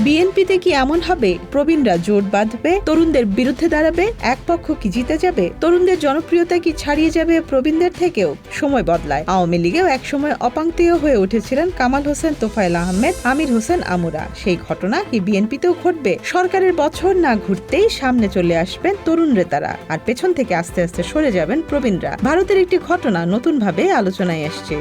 বিএনপিতে কি এমন হবে প্রবীণরা জোট বাঁধবে, তরুণদের বিরুদ্ধে দাঁড়াবে, এক পক্ষ কি জিতে যাবে? তরুণদের জনপ্রিয়তা কি ছাড়িয়ে যাবে প্রবীণদের থেকেও? সময় বদলায়। আওয়ামী লীগেও একসময় অপাংক্তেয় হয়ে উঠেছিলেন কামাল হোসেন, তোফায়েল আহমেদ, আমির হোসেন আমুরা। সেই ঘটনা কি বিএনপিতেও ঘটবে? সরকারের বছর না ঘুরতেই সামনে চলে আসবেন তরুণ নেতারা, আর পেছন থেকে আস্তে আস্তে সরে যাবেন প্রবীণরা। ভারতের একটি ঘটনা নতুনভাবে আলোচনায় আসছে।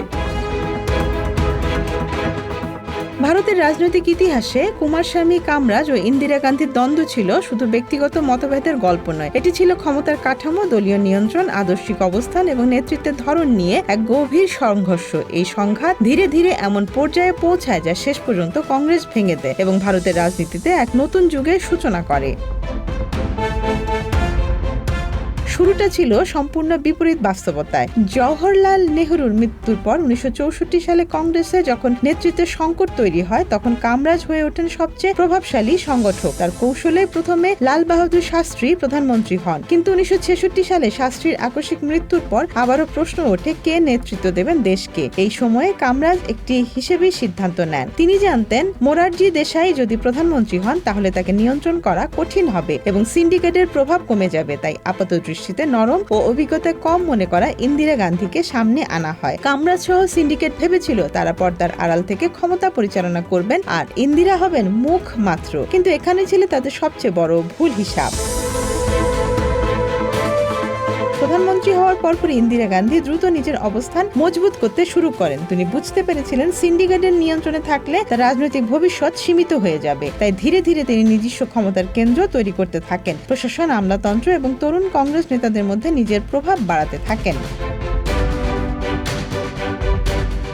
ভারতের রাজনৈতিক ইতিহাসে কুমারস্বামী কামরাজ ও ইন্দিরা গান্ধীর দ্বন্দ্ব ছিল শুধু ব্যক্তিগত মতভেদের গল্প নয়, এটি ছিল ক্ষমতার কাঠামো, দলীয় নিয়ন্ত্রণ, আদর্শিক অবস্থান এবং নেতৃত্বের ধরন নিয়ে এক গভীর সংঘর্ষ। এই সংঘাত ধীরে ধীরে এমন পর্যায়ে পৌঁছায় যা শেষ পর্যন্ত কংগ্রেস ভেঙে দেয় এবং ভারতের রাজনীতিতে এক নতুন যুগের সূচনা করে। শুরুটা ছিল সম্পূর্ণ বিপরীত বাস্তবতায়। জওহরলাল নেহরুর মৃত্যুর পর 1964 সালে কংগ্রেসে যখন নেতৃত্বের সংকট তৈরি হয়, তখন কামরাজ হয়ে ওঠেন সবচেয়ে প্রভাবশালী সংগঠক। তার কৌশলে প্রথমে লাল বাহাদুর শাস্ত্রী প্রধানমন্ত্রী হন, কিন্তু 1966 সালে শাস্ত্রীর আকস্মিক মৃত্যুর পর আবারও প্রশ্ন ওঠে কে নেতৃত্ব দেবেন দেশকে। এই সময়ে কামরাজ একটি হিসেবে সিদ্ধান্ত নেন। তিনি জানতেন মোরারজি দেশাই যদি প্রধানমন্ত্রী হন তাহলে তাকে নিয়ন্ত্রণ করা কঠিন হবে এবং সিন্ডিকেটের প্রভাব কমে যাবে। তাই আপাতদৃষ্টিতে নরম ও অভিজ্ঞতা কম মনে করা ইন্দিরা গান্ধীকে সামনে আনা হয়। কামরাজ সহ সিন্ডিকেট ভেবেছিল তারা পর্দার আড়াল থেকে ক্ষমতা পরিচালনা করবেন আর ইন্দিরা হবেন মুখ মাত্র, কিন্তু এখানে ছিল তাদের সবচেয়ে বড় ভুল হিসাব। প্রধানমন্ত্রী হওয়ার পরপরই ইন্দিরা গান্ধী দ্রুত নিজের অবস্থান মজবুত করতে শুরু করেন। তিনি বুঝতে পেরেছিলেন সিন্ডিকেটের নিয়ন্ত্রণে থাকলে তার রাজনৈতিক ভবিষ্যৎ সীমিত হয়ে যাবে। তাই ধীরে ধীরে তিনি নিজস্ব ক্ষমতার কেন্দ্র তৈরি করতে থাকেন, প্রশাসন, আমলাতন্ত্র এবং তরুণ কংগ্রেস নেতাদের মধ্যে নিজের প্রভাব বাড়াতে থাকেন।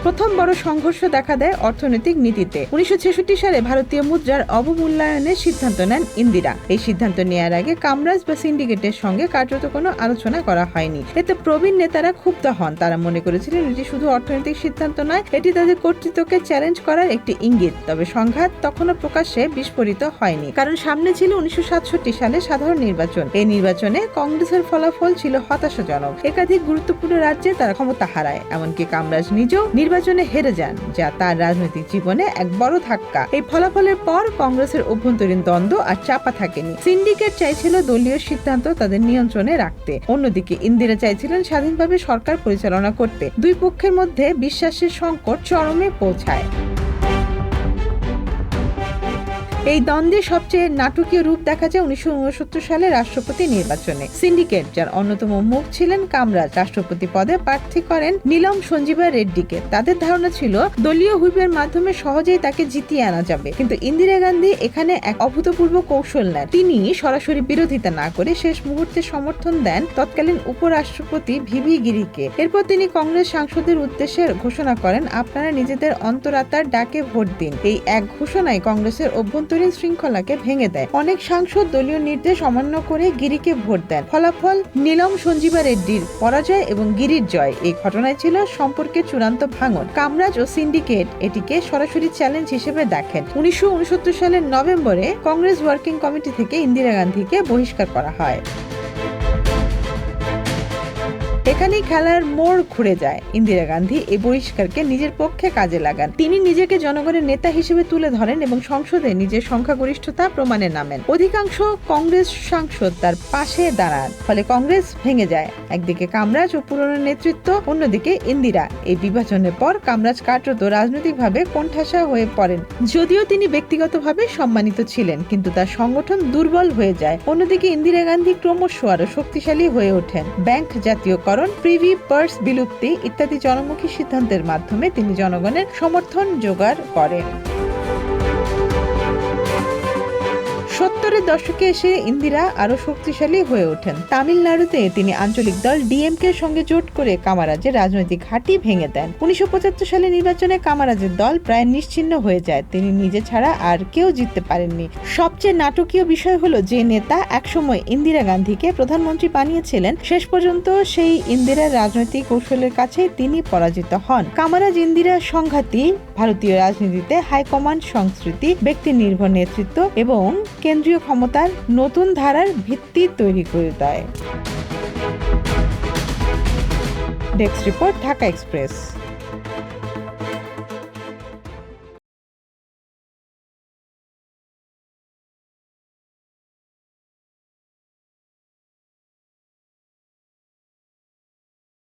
প্রথম বড় সংঘর্ষ দেখা দেয় অর্থনৈতিক নীতিতে। 1966 সালে ভারতীয় মুদ্রার অবমূল্যায়নের সিদ্ধান্ত নেন ইন্দিরা। এই সিদ্ধান্ত নেওয়ার আগে কামরাজ বা সিন্ডিকেটের সঙ্গে কার্যত কোনো আলোচনা করা হয়নি। এতে প্রবীণ নেতারা ক্ষুব্ধ হন। তারা মনে করেছিলেন এটি শুধু অর্থনৈতিক সিদ্ধান্ত নয়, এটি তাদের কর্তৃত্বকে চ্যালেঞ্জ করার একটি ইঙ্গিত। তবে সংঘাত তখনও প্রকাশ্যে বিস্ফোরিত হয়নি, কারণ সামনে ছিল 1967 সালে সাধারণ নির্বাচন। এই নির্বাচনে কংগ্রেসের ফলাফল ছিল হতাশাজনক। একাধিক গুরুত্বপূর্ণ রাজ্যে তারা ক্ষমতা হারায়, এমনকি কামরাজ নিজেও নির্বাচনে হেরে যান, যা তার রাজনৈতিক জীবনে এক বড় ধাক্কা। এই ফলাফলের পর কংগ্রেসের অভ্যন্তরীণ দ্বন্দ্ব আর চাপা থাকেনি। সিন্ডিকেট চাইছিল দলীয় সিদ্ধান্ত তাদের নিয়ন্ত্রণে রাখতে, অন্যদিকে ইন্দিরা চাইছিলেন স্বাধীনভাবে সরকার পরিচালনা করতে। দুই পক্ষের মধ্যে বিশ্বাসের সংকট চরমে পৌঁছায়। এই দ্বন্দ্বে সবচেয়ে নাটকীয় রূপ দেখা যায় 1969 সালে রাষ্ট্রপতি নির্বাচনে। সিন্ডিকেট, যার অন্যতম মুখ ছিলেন কামরাজ, রাষ্ট্রপতি পদে প্রার্থী করেন নীলম সঞ্জীবা রেড্ডিকে। তাদের ধারণা ছিল দলীয় হুইপের মাধ্যমে সহজেই তাকে জিতিয়ে আনা যাবে, কিন্তু ইন্দিরা গান্ধী এখানে এক অভূতপূর্ব কৌশল নেন। তিনি সরাসরি বিরোধিতা না করে শেষ মুহূর্তে সমর্থন দেন তৎকালীন উপরাষ্ট্রপতি ভিভি গিরিকে। এরপর তিনি কংগ্রেস সাংসদের উদ্দেশ্যে ঘোষণা করেন, আপনারা নিজেদের অন্তরাত্মার ডাকে ভোট দিন। এই এক ঘোষণায় কংগ্রেসের অভ্যন্তরীণ শৃঙ্খলাকে ভেঙে দেয়। অনেক সাংসদ দলীয় নির্দেশ অমান্য করে গিরিকে ভোট দেন। ফলাফল নীলম সঞ্জীবা রেড্ডির পরাজয় এবং গিরির জয়। এই ঘটনায় ছিল সম্পর্কের চূড়ান্ত ভাঙন। কামরাজ ও সিন্ডিকেট এটিকে সরাসরি চ্যালেঞ্জ হিসেবে দেখেন। 1969 সালের নভেম্বরে কংগ্রেস ওয়ার্কিং কমিটি থেকে ইন্দিরা গান্ধীকে বহিষ্কার করা হয়। এখানেই খেলার মোড় ঘুরে যায়। ইন্দিরা গান্ধী এই বহিষ্কারকে নিজের পক্ষে কাজে লাগান। তিনি নিজেকে জনগণের নেতা হিসেবে তুলে ধরেন এবং সংসদে নিজের সংখ্যাগরিষ্ঠতা প্রমাণে নামেন। অধিকাংশ কংগ্রেস সাংসদ তার পাশে দাঁড়ান, ফলে কংগ্রেস ভেঙে যায়। একদিকে কামরাজ ও পুরনো নেতৃত্ব, অন্যদিকে ইন্দিরা। এই বিভাজনের পর কামরাজ কার্যত রাজনৈতিকভাবে কোণঠাসা হয়ে পড়েন। যদিও তিনি ব্যক্তিগতভাবে সম্মানিত ছিলেন, কিন্তু তার সংগঠন দুর্বল হয়ে যায়। অন্যদিকে ইন্দিরা গান্ধী ক্রমশ আরো শক্তিশালী হয়ে ওঠেন। ব্যাংক জাতীয়করণ, প্রিভি পার্স বিলুপ্তি ইত্যাদি জনমুখী সিদ্ধান্তের মাধ্যমে তিনি জনগণের সমর্থন জোগাড় করেন। 70-এর দশকে এসে ইন্দিরা আরো শক্তিশালী হয়ে ওঠেন। তামিলনাড়ুতে তিনি আঞ্চলিক দল ডিএমকে সঙ্গে জোট করে কামারাজের রাজনৈতিক ঘাঁটি ভেঙে দেন। 1975 সালে নির্বাচনে কামারাজের দল প্রায় নিশ্চিহ্ন হয়ে যায়। তিনি নিজে ছাড়া আর কেউ জিততে পারেননি। সবচেয়ে নাটকীয় বিষয় হলো যে নেতা একসময় ইন্দিরা গান্ধীকে প্রধানমন্ত্রী বানিয়েছিলেন, শেষ পর্যন্ত সেই ইন্দিরার রাজনৈতিক কৌশলের কাছে তিনি পরাজিত হন। কামারাজ ইন্দিরা সংঘাতই ভারতীয় রাজনীতিতে হাইকমান্ড সংস্কৃতি, ব্যক্তি নির্ভর নেতৃত্ব এবং কেন্দ্রীয় ক্ষমতার নতুন ধারার ভিত্তি তৈরি করে দেয়। Desk report, Dhaka express.